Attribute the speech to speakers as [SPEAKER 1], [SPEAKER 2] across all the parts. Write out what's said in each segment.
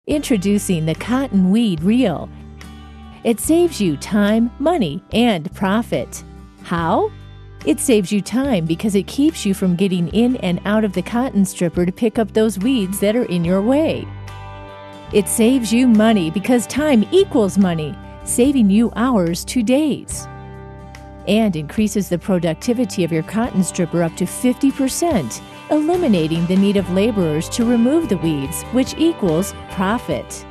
[SPEAKER 1] Introducing the Cotton Weed Reel. It saves you time, money, and profit. How? It saves you time because it keeps you from getting in and out of the cotton stripper to pick up those weeds that are in your way. It saves you money because time equals money, saving you hours to days. And increases the productivity of your cotton stripper up to 50%, eliminating the need of laborers to remove the weeds, which equals profit.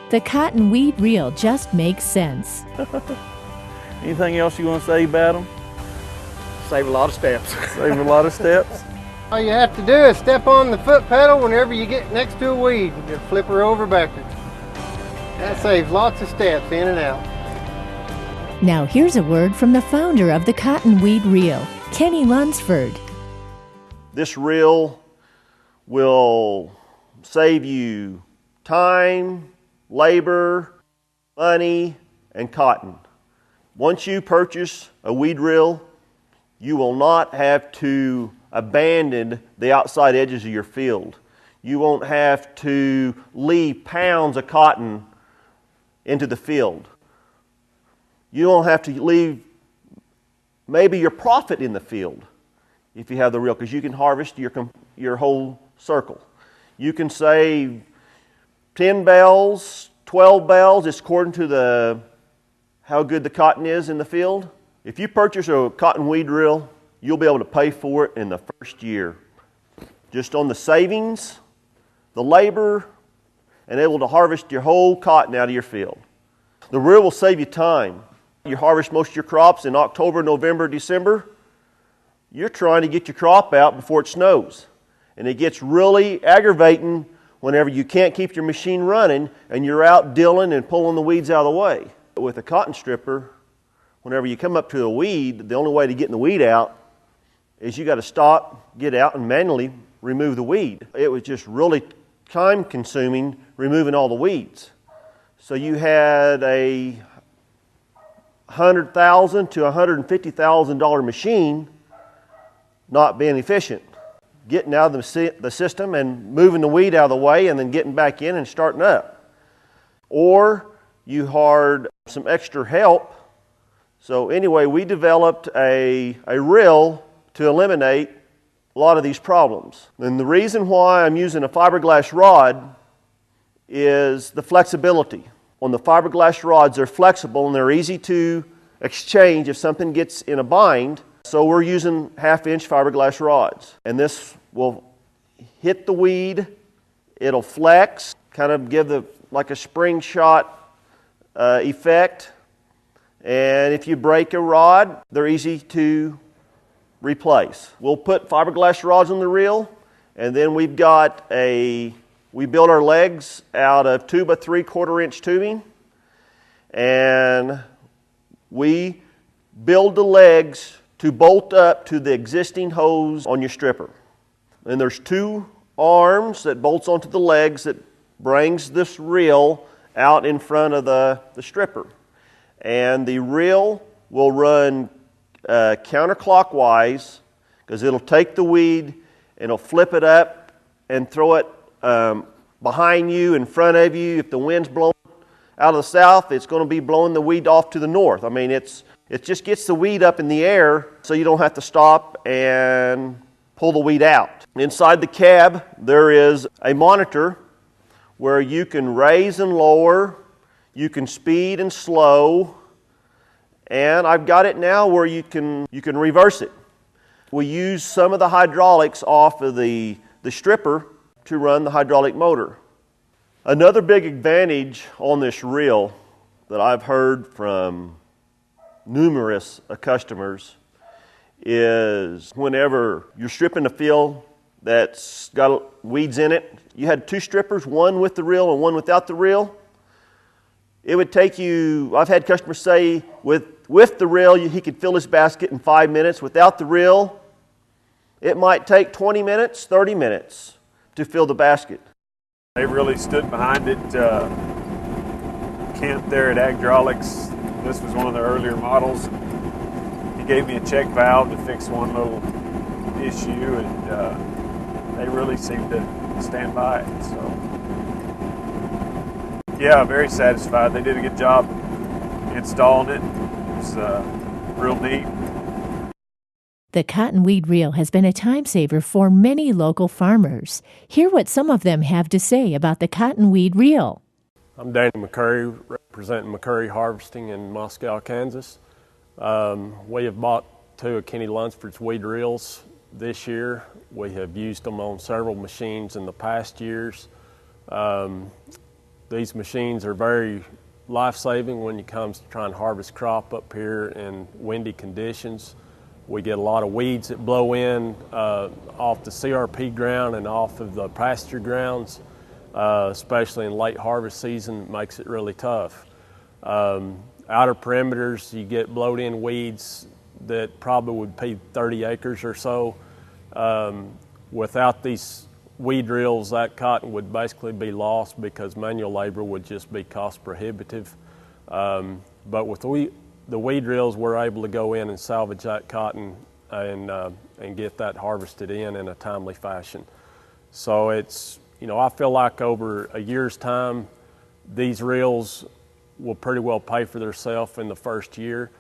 [SPEAKER 1] The Cotton Weed Reel just makes sense.
[SPEAKER 2] Anything else you want to say about them?
[SPEAKER 3] Save a lot of steps.
[SPEAKER 2] Save a lot of steps.
[SPEAKER 3] All you have to do is step on the foot pedal whenever you get next to a weed and flip her over backwards. That saves lots of steps in and out.
[SPEAKER 1] Now here's a word from the founder of the Cotton Weed Reel, Kenny Lunsford.
[SPEAKER 4] This reel will save you time, labor, money, and cotton. Once you purchase a weed reel, you will not have to abandon the outside edges of your field. You won't have to leave pounds of cotton into the field. You don't have to leave maybe your profit in the field if you have the reel, because you can harvest your whole circle. You can save 10 bales, 12 bales, it's according to how good the cotton is in the field. If you purchase a cotton weed reel, you'll be able to pay for it in the first year. Just on the savings, the labor, and able to harvest your whole cotton out of your field. The reel will save you time. You harvest most of your crops in October, November, December. You're trying to get your crop out before it snows. And it gets really aggravating whenever you can't keep your machine running and you're out dilling and pulling the weeds out of the way. With a cotton stripper, whenever you come up to a weed, the only way to get the weed out is you got to stop, get out, and manually remove the weed. It was just really time consuming removing all the weeds. So you had a $100,000 to $150,000 machine not being efficient. Getting out of the system and moving the weed out of the way and then getting back in and starting up. Or you hired some extra help. So anyway, we developed a reel to eliminate a lot of these problems. And the reason why I'm using a fiberglass rod is the flexibility. On the fiberglass rods, they're flexible and they're easy to exchange if something gets in a bind. So we're using 1/2-inch fiberglass rods. And this will hit the weed, it'll flex, kind of give like a spring shot effect. And if you break a rod, they're easy to replace. We'll put fiberglass rods on the reel, and then we build our legs out of 2 by 3/4 inch tubing, and we build the legs to bolt up to the existing hose on your stripper. And there's 2 arms that bolts onto the legs that brings this reel out in front of the stripper. And the reel will run counterclockwise, because it'll take the weed and it'll flip it up and throw it behind you, in front of you. If the wind's blowing out of the south, it's going to be blowing the weed off to the north. I mean, it just gets the weed up in the air so you don't have to stop and pull the weed out. Inside the cab, there is a monitor where you can raise and lower, you can speed and slow, and I've got it now where you can reverse it. We use some of the hydraulics off of the stripper to run the hydraulic motor. Another big advantage on this reel that I've heard from numerous customers is whenever you're stripping a field that's got weeds in it, you had 2 strippers, one with the reel and one without the reel. It would take you, I've had customers say with the reel he could fill his basket in 5 minutes. Without the reel, it might take 20 minutes, 30 minutes to fill the basket.
[SPEAKER 2] They really stood behind it. Kent there at Agdraulics, this was one of the earlier models. He gave me a check valve to fix one little issue, and they really seemed to stand by it. So Yeah, very satisfied. They did a good job installing it. It's real neat.
[SPEAKER 1] The cotton weed reel has been a time saver for many local farmers. Hear what some of them have to say about the cotton weed reel.
[SPEAKER 5] I'm Danny McCurry, representing McCurry Harvesting in Moscow, Kansas. We have bought 2 of Kenny Lunsford's weed reels this year. We have used them on several machines in the past years. These machines are very life-saving when it comes to trying to harvest crop up here in windy conditions. We get a lot of weeds that blow in off the CRP ground and off of the pasture grounds, especially in late harvest season. It makes it really tough. Outer perimeters, you get blowed in weeds that probably would be 30 acres or so. Without these weed reels, that cotton would basically be lost because manual labor would just be cost prohibitive. But with the weed reels, we're able to go in and salvage that cotton and get that harvested in a timely fashion. So it's, I feel like over a year's time, these reels will pretty well pay for themselves in the first year.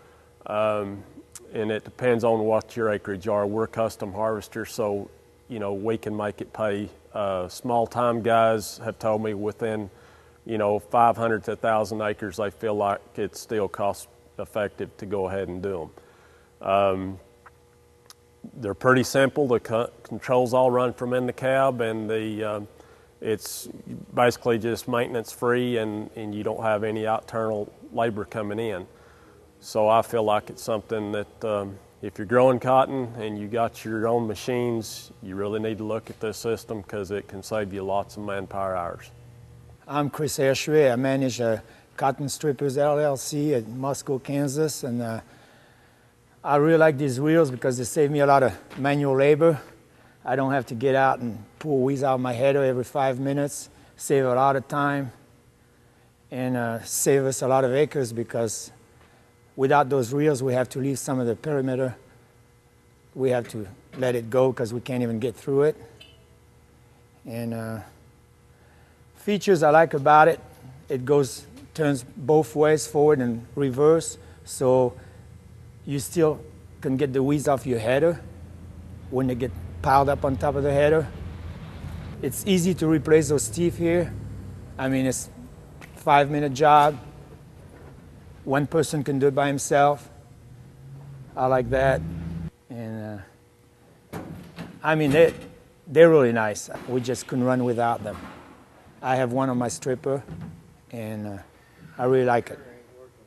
[SPEAKER 5] And it depends on what your acreage are. We're custom harvesters, so we can make it pay. Small time guys have told me within 500 to 1,000 acres, they feel like it's still cost effective to go ahead and do them. They're pretty simple. The controls all run from in the cab, and it's basically just maintenance free, and you don't have any internal labor coming in. So I feel like it's something that if you're growing cotton and you got your own machines, you really need to look at this system because it can save you lots of manpower hours.
[SPEAKER 6] I'm Chris Ashray. I manage Cotton Strippers LLC at Moscow, Kansas, and I really like these reels because they save me a lot of manual labor. I don't have to get out and pull weeds out of my header every 5 minutes, save a lot of time, and save us a lot of acres because without those reels, we have to leave some of the perimeter. We have to let it go because we can't even get through it. And features I like about it, it turns both ways, forward and reverse, so you still can get the weeds off your header when they get piled up on top of the header. It's easy to replace those teeth here. I mean, it's a 5-minute job. One person can do it by himself. I like that. And I mean, they're really nice. We just couldn't run without them. I have one on my stripper, and I really like it.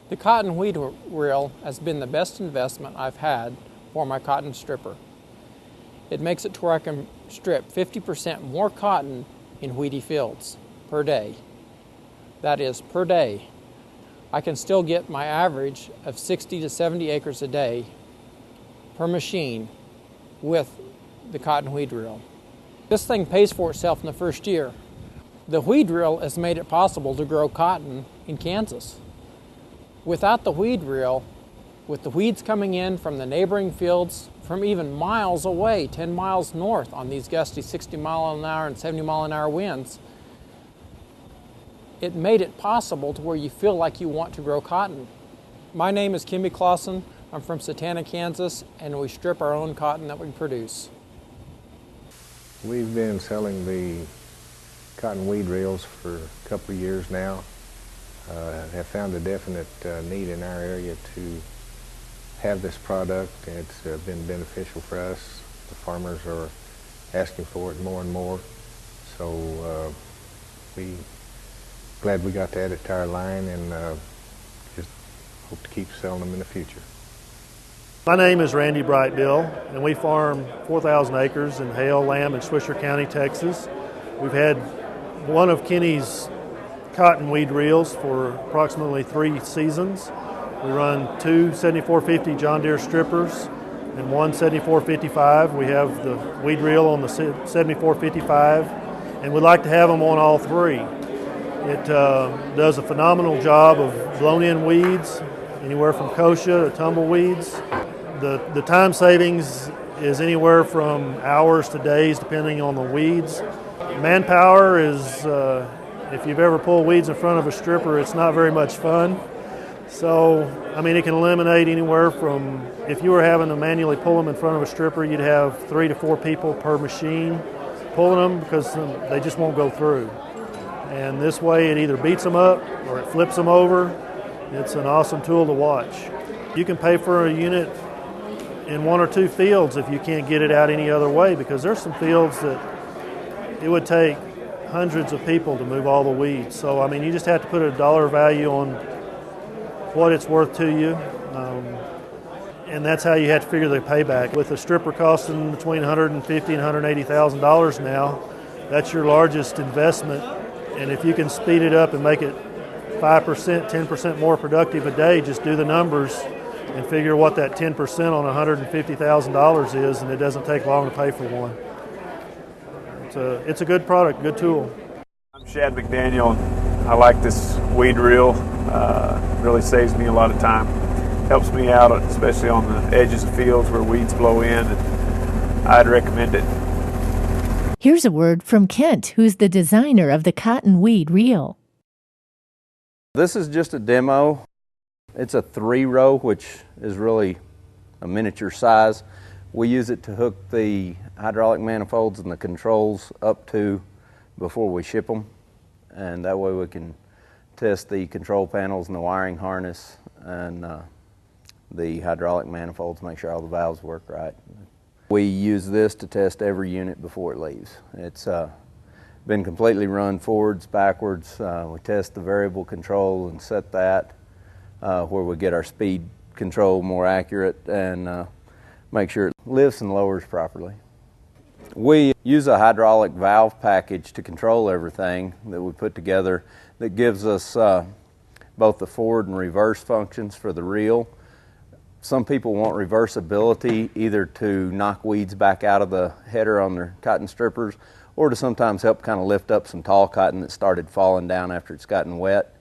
[SPEAKER 7] The cotton weed reel has been the best investment I've had for my cotton stripper. It makes it to where I can strip 50% more cotton in weedy fields per day. That is, per day. I can still get my average of 60 to 70 acres a day per machine with the cotton weed reel. This thing pays for itself in the first year. The weed reel has made it possible to grow cotton in Kansas. Without the weed reel, with the weeds coming in from the neighboring fields from even miles away, 10 miles north on these gusty 60 mile an hour and 70 mile an hour winds, it made it possible to where you feel like you want to grow cotton. My name is Kimmy Clausen. I'm from Satana, Kansas, and we strip our own cotton that we produce.
[SPEAKER 8] We've been selling the cotton weed reels for a couple of years now. Have found a definite need in our area to have this product. It's been beneficial for us. The farmers are asking for it more and more. So we glad we got to add it to our line, and just hope to keep selling them in the future.
[SPEAKER 9] My name is Randy Brightbill, and we farm 4,000 acres in Hale, Lamb, and Swisher County, Texas. We've had one of Kenny's cotton weed reels for approximately 3 seasons. We run 2 7450 John Deere strippers and 1 7455. We have the weed reel on the 7455, and we'd like to have them on all 3. It does a phenomenal job of blown-in weeds, anywhere from kochia to tumbleweeds. The time savings is anywhere from hours to days, depending on the weeds. Manpower is If you've ever pulled weeds in front of a stripper, it's not very much fun. So, I mean, it can eliminate anywhere from, if you were having to manually pull them in front of a stripper, you'd have 3 to 4 people per machine pulling them because they just won't go through. And this way it either beats them up or it flips them over. It's an awesome tool to watch. You can pay for a unit in 1 or 2 fields if you can't get it out any other way, because there's some fields that it would take hundreds of people to move all the weeds. So, I mean, you just have to put a dollar value on what it's worth to you. And that's how you have to figure the payback. With a stripper costing between $150,000 and $180,000 now, that's your largest investment. And if you can speed it up and make it 5%, 10% more productive a day, just do the numbers and figure what that 10% on $150,000 is, and it doesn't take long to pay for one. It's a good product, good tool.
[SPEAKER 2] I'm Shad McDaniel. I like this weed reel. Really saves me a lot of time. Helps me out, especially on the edges of fields where weeds blow in, and I'd recommend it.
[SPEAKER 1] Here's a word from Kent, who's the designer of the cotton weed reel.
[SPEAKER 10] This is just a demo. It's a 3-row, which is really a miniature size. We use it to hook the hydraulic manifolds and the controls up to before we ship them, and that way we can test the control panels and the wiring harness and the hydraulic manifolds, make sure all the valves work right. We use this to test every unit before it leaves. It's been completely run forwards, backwards. We test the variable control and set that where we get our speed control more accurate and make sure it lifts and lowers properly. We use a hydraulic valve package to control everything that we put together that gives us both the forward and reverse functions for the reel. Some people want reversibility either to knock weeds back out of the header on their cotton strippers or to sometimes help kind of lift up some tall cotton that started falling down after it's gotten wet.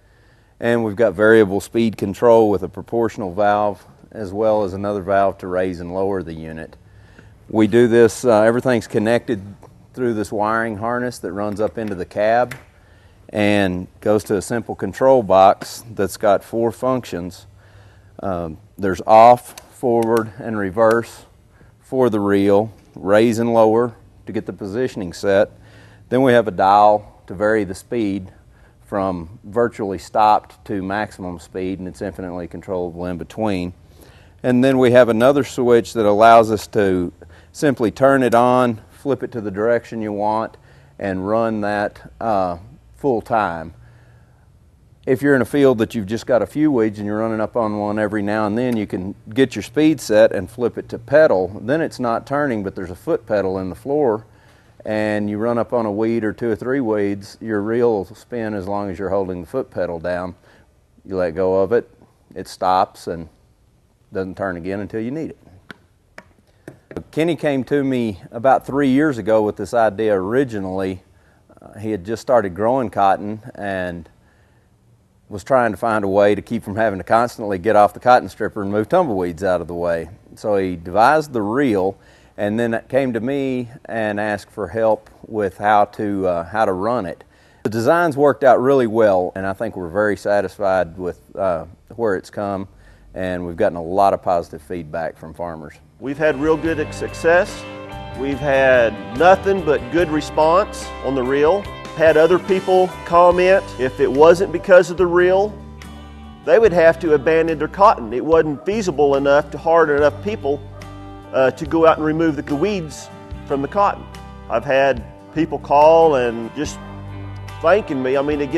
[SPEAKER 10] And we've got variable speed control with a proportional valve as well as another valve to raise and lower the unit. We do this, everything's connected through this wiring harness that runs up into the cab and goes to a simple control box that's got 4 functions. There's off, forward, and reverse for the reel, raise and lower to get the positioning set. Then we have a dial to vary the speed from virtually stopped to maximum speed, and it's infinitely controllable in between. And then we have another switch that allows us to simply turn it on, flip it to the direction you want, and run that full time. If you're in a field that you've just got a few weeds and you're running up on one every now and then, you can get your speed set and flip it to pedal. Then it's not turning, but there's a foot pedal in the floor, and you run up on a weed or 2 or 3 weeds, your reel will spin as long as you're holding the foot pedal down. You let go of it, it stops and doesn't turn again until you need it. Kenny came to me about 3 years ago with this idea originally. He had just started growing cotton and was trying to find a way to keep from having to constantly get off the cotton stripper and move tumbleweeds out of the way. So he devised the reel and then came to me and asked for help with how to run it. The design's worked out really well, and I think we're very satisfied with where it's come, and we've gotten a lot of positive feedback from farmers.
[SPEAKER 4] We've had real good success. We've had nothing but good response on the reel. Had other people comment if it wasn't because of the reel, they would have to abandon their cotton. It wasn't feasible enough to hard enough people to go out and remove the weeds from the cotton. I've had people call and just thanking me. I mean, it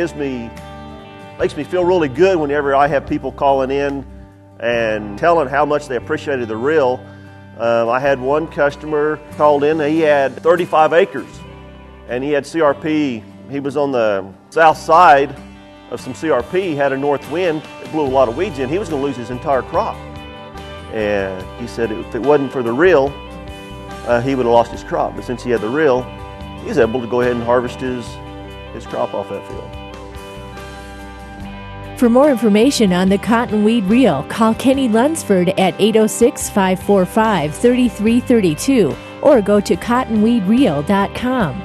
[SPEAKER 4] makes me feel really good whenever I have people calling in and telling how much they appreciated the reel. I had one customer called in, he had 35 acres and he had CRP. He was on the south side of some CRP, he had a north wind, it blew a lot of weeds in, he was going to lose his entire crop. And he said if it wasn't for the reel, he would have lost his crop. But since he had the reel, he was able to go ahead and harvest his crop off that field.
[SPEAKER 1] For more information on the cotton weed reel, call Kenny Lunsford at 806-545-3332 or go to cottonweedreel.com.